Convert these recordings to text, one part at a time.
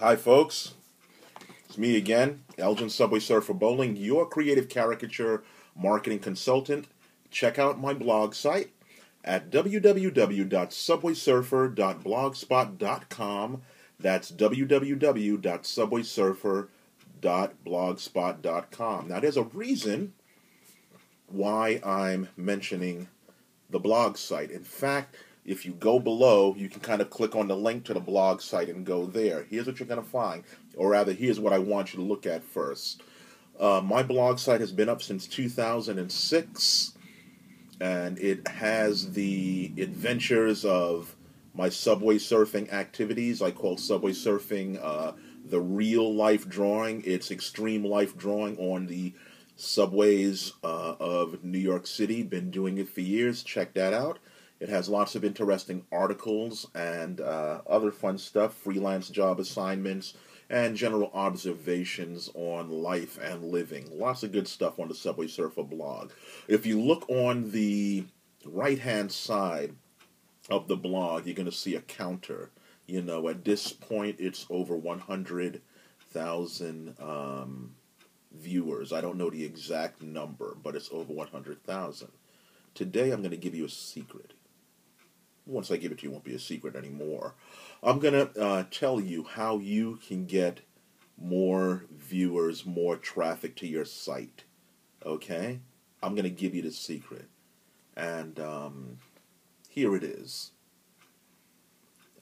Hi, folks. It's me again, Elgin Subway Surfer Bowling, your creative caricature marketing consultant. Check out my blog site at www.subwaysurfer.blogspot.com. That's www.subwaysurfer.blogspot.com. Now, there's a reason why I'm mentioning the blog site. In fact, if you go below, you can kind of click on the link to the blog site and go there. Here's what you're going to find, or rather, here's what I want you to look at first. My blog site has been up since 2006, and it has the adventures of my subway surfing activities. I call subway surfing the real life drawing. It's extreme life drawing on the subways of New York City. Been doing it for years. Check that out. It has lots of interesting articles and other fun stuff, freelance job assignments, and general observations on life and living. Lots of good stuff on the Subway Surfer blog. If you look on the right-hand side of the blog, you're going to see a counter. You know, at this point, it's over 100,000 viewers. I don't know the exact number, but it's over 100,000. Today, I'm going to give you a secret. Once I give it to you, it won't be a secret anymore. I'm going to tell you how you can get more viewers, more traffic to your site. Okay? I'm going to give you the secret. And here it is.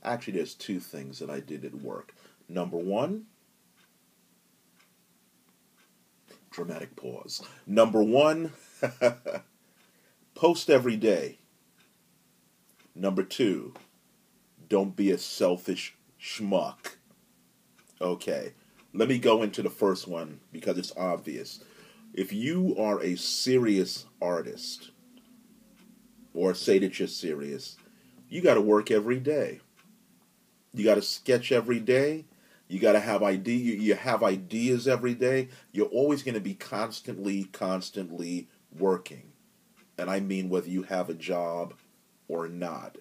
Actually, there's two things that I did at work. Number one, dramatic pause. Number one, post every day. Number two, don't be a selfish schmuck. Okay, let me go into the first one because it's obvious. If you are a serious artist, or say that you're serious, you got to work every day. You got to sketch every day. You got to have you have ideas every day. You're always going to be constantly working. And I mean whether you have a job or not.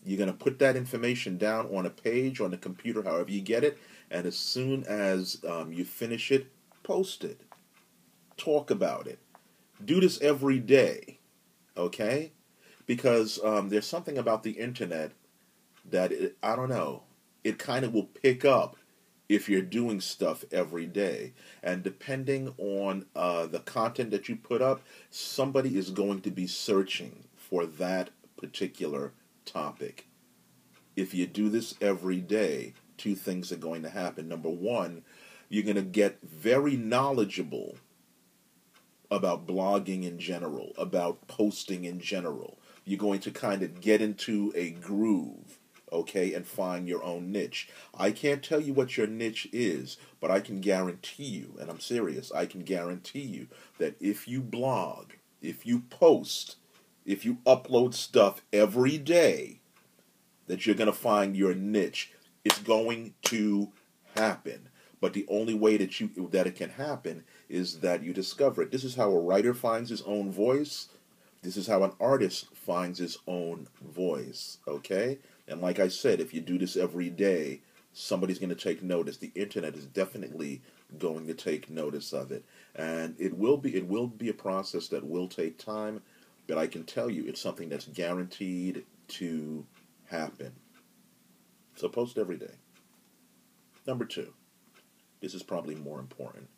You're going to put that information down on a page, on the computer, however you get it, and as soon as you finish it, post it. Talk about it. Do this every day, okay? Because there's something about the internet that, I don't know, it kind of will pick up if you're doing stuff every day. And depending on the content that you put up, somebody is going to be searching for that particular topic. If you do this every day, two things are going to happen. Number one, you're going to get very knowledgeable about blogging in general, about posting in general. You're going to kind of get into a groove, okay, and find your own niche. I can't tell you what your niche is, but I can guarantee you, and I'm serious, I can guarantee you that if you blog, if you post, if you upload stuff every day, that you're going to find your niche. It's going to happen. But the only way that it can happen is that you discover it. This is how a writer finds his own voice. This is how an artist finds his own voice, okay? And like I said, if you do this every day, somebody's going to take notice. The internet is definitely going to take notice of it. And it will be a process that will take time, but I can tell you it's something that's guaranteed to happen. So post every day. Number two, this is probably more important.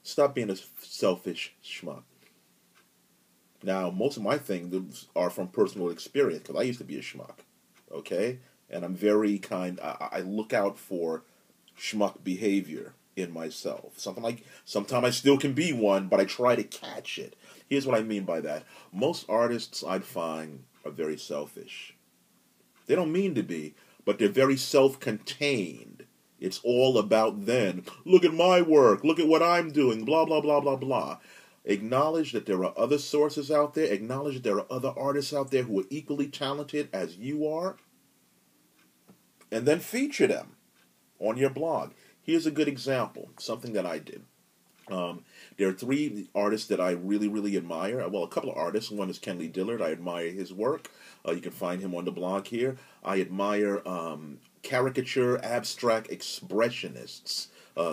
Stop being a selfish schmuck. Now, most of my things are from personal experience because I used to be a schmuck, okay? And I'm very I look out for schmuck behavior in myself. Sometimes I still can be one, but I try to catch it. Here's what I mean by that. Most artists I'd find are very selfish. They don't mean to be, but they're very self-contained. It's all about them. Look at my work. Look at what I'm doing. Blah, blah, blah, blah, blah. Acknowledge that there are other sources out there. Acknowledge that there are other artists out there who are equally talented as you are. And then feature them on your blog. Here's a good example, something that I did. There are three artists that I really admire. Well, a couple of artists. One is Kenley Dillard. I admire his work. You can find him on the blog here. I admire caricature abstract expressionists.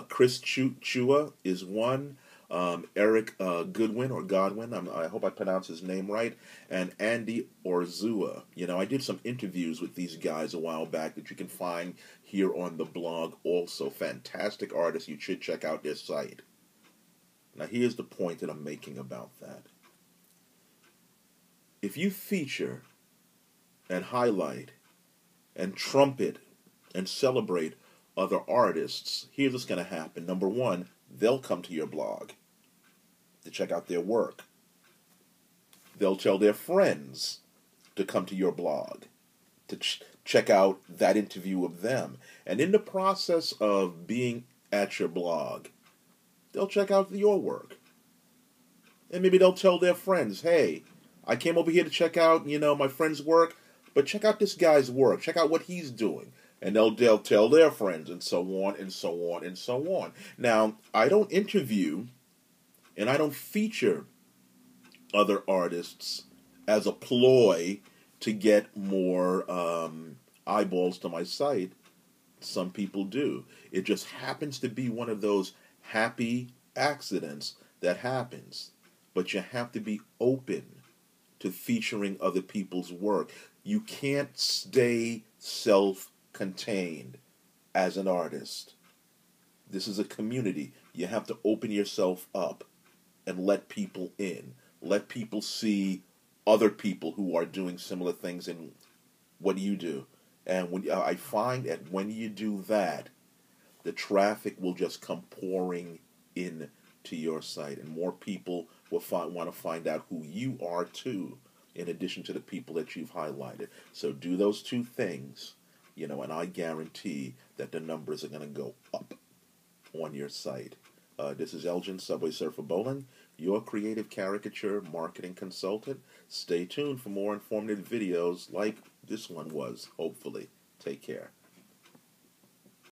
Chris Chua is one. Eric Goodwin or Godwin, I hope I pronounced his name right, and Andy Orzua. You know, I did some interviews with these guys a while back that you can find here on the blog also. Fantastic artists. You should check out their site. Now, here's the point that I'm making about that. If you feature and highlight and trumpet and celebrate other artists, here's what's going to happen. Number one, they'll come to your blog to check out their work. They'll tell their friends to come to your blog to check out that interview of them. And in the process of being at your blog, they'll check out your work. And maybe they'll tell their friends, hey, I came over here to check out, my friend's work, but check out this guy's work. Check out what he's doing. And they'll tell their friends, and so on, and so on, and so on. Now, I don't interview, and I don't feature other artists as a ploy to get more eyeballs to my site. Some people do. It just happens to be one of those happy accidents that happens. But you have to be open to featuring other people's work. You can't stay self-contained as an artist. This is a community. You have to open yourself up and let people in. Let people see other people who are doing similar things, and what do you do? And I find that when you do that, the traffic will just come pouring in to your site, and more people will want to find out who you are too, in addition to the people that you've highlighted. So do those two things, and I guarantee that the numbers are going to go up on your site. This is Elgin, Subway Surfer Bowling, your creative caricature marketing consultant. Stay tuned for more informative videos like this one was, hopefully. Take care.